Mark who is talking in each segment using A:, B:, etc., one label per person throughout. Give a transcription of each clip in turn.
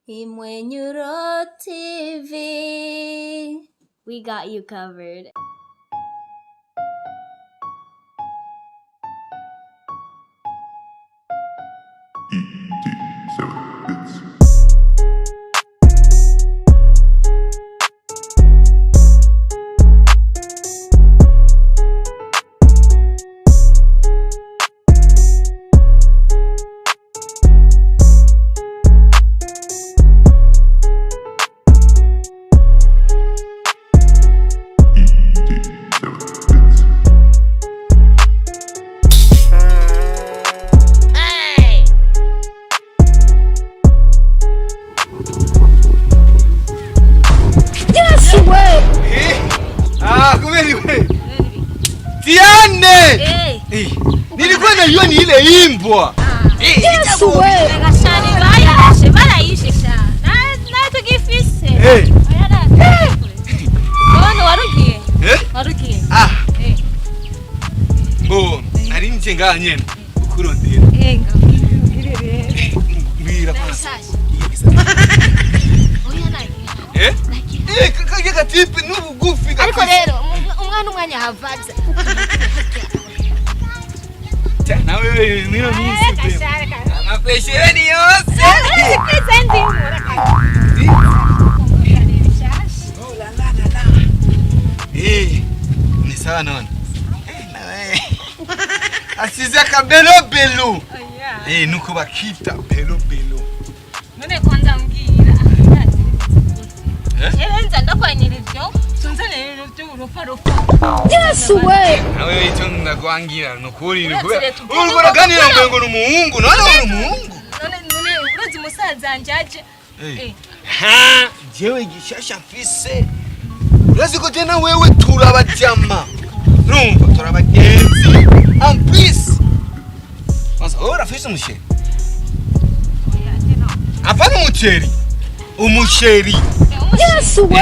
A: Imwenyuro TV. We got you covered.
B: Nilikuwa najua ni ile imbwa.
A: Yes wewe. Ngashani baya ashe bala yishe sha. Na tugifise. Oyala. Bono warugiye. Warugiye.
B: Bo, ari nje nganyene ukurondera.
A: Ngabirere.
B: Mbira kwasa. Oyala. Kage gatipe n'ubugufi gafise.
A: Ariko rero umwanya havaza.
B: Na wewe nino nisi amapesheni yose
A: Presente mura
B: ni sawa none na wewe asiza kabelo belo nuko bakita belo belo
A: none kwanza mbwira nza ndakwanyirivyo sunzane rero urufa Yes we
B: nawe icyo ndakwangira nukuri urugora ganira ngo n'umuhungu none umuhungu
A: none urazi musaza anjaje
B: jewe gishasha mfise urazi ko tena wewe turabajama numva turabagenzi en plus masa ora fise umusheri apana umusheri
A: Yes we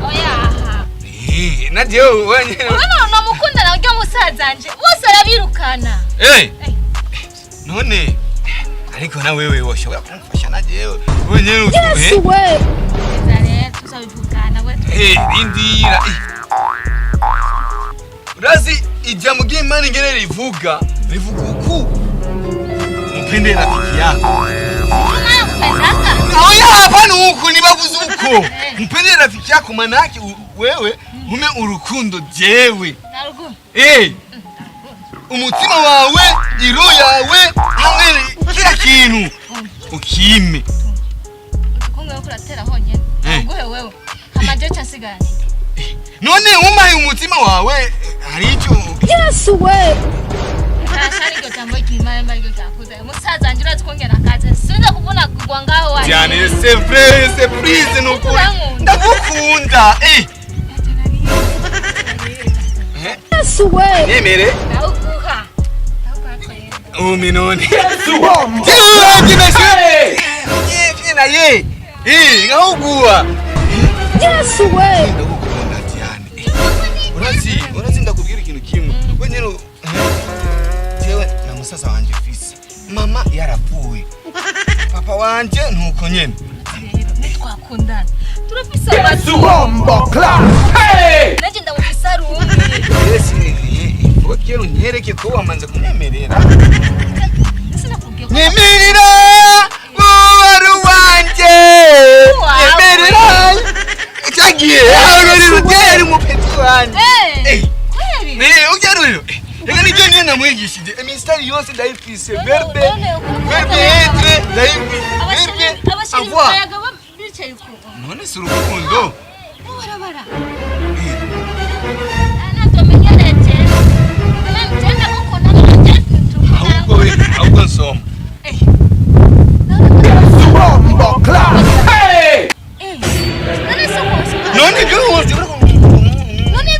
A: oya
B: na jewe wenye
A: urabona mukunda na ryo musaza anje bose arabirukana
B: none ariko na wewe woshobora kumfasha na jewe wenye
A: Yes we zare tuzabivugana we
B: indira urazi ijambo ry'Imana ingene rivuga uku mupende rafiki yako oya hapana uko nibavuze uko mpende rafiki yako manaki wewe ume urukundo jewe umutima wawe iro yawe hamwe kila kintu ukime
A: ukunge yo kuratera honyene nguhe wewe amaje cyasigani
B: none umaye umutima wawe hari icyo
A: Yes we ashari cyo tambo kimaya mari cyo cyakuze musaza njira twongera akaze sinda kubona kugwa ngaho waje
B: cyane surprise nuko ndagukunda
A: Yes we
B: nemere
A: naukuha
B: minone suwombo kimeshe fina ye ngahugua
A: Yes we
B: ndagukunda cyane urazi ndakubwira ikintu kimwe wenyene jewe na musaza wanje fisi mama yarapfuye papa wanje nuko nyene
A: twakundana turafise
B: abasuwombo class
A: naje ndawusaru
B: Kero nyereke ko wamanze kunemerera
A: Nemerera
B: waru wanje nemerera cyagiye ruteri mu peti wanje ugeruriro reka nibyo nyine namwigishije emistari yose ndayifise verbe être verbe avoir none si urukundo
A: barabara
B: ahubwo nsoma none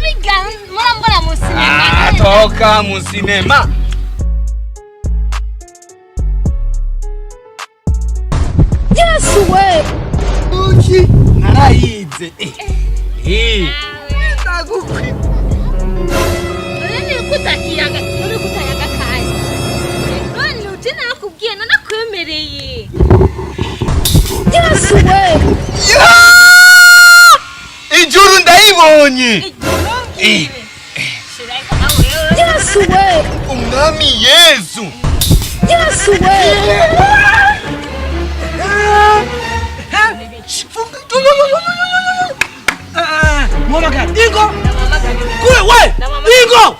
A: biga murambona mu sinema
B: toka mu sinema
A: Yes we
B: uki narayize ndagukwi
A: none kutakiyaga kai none uje nakubwiye none nakwemereye Yes we
B: nabonye.
A: Yesu we.
B: Umwami Yesu.
A: Yesu we.
C: Mama gani? Ingo. Kule we. Ingo.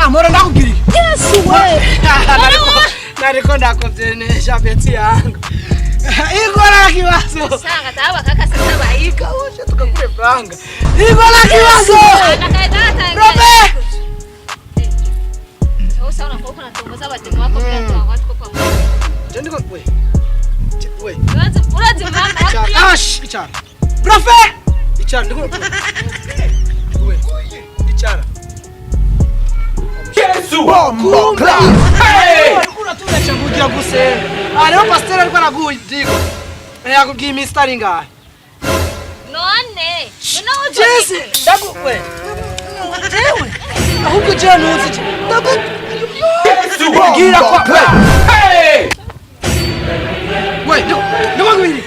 C: Mora ndakubwira.
A: Yesu we.
C: Nariko ndakuvyenesha beti yangu. Ingo la kibazo.
A: Sanga taba kaka sasa baika.
C: Osha tukakule franga. Ingo la kibazo. Robe.
A: Sasa unapokuwa unatongoza batemu wako bila toa watu kwa kwa.
C: Ndiko we. We.
A: Urazi mama.
C: Ash, ichara. Profe. Ichara ndiko. We. Ichara.
B: Yesu.
C: Kumba. Hey! Kuna tunachangukia kusema. Leo pastor alikuwa anaguidigo. Yakubwiye mistari ngahe.
A: None.
C: Jesse, ndagu we. Jewe. Ahubwo je nuzi. Ndagu. Yesu. Gira kwa. Hey! We, ndiko ngwiri.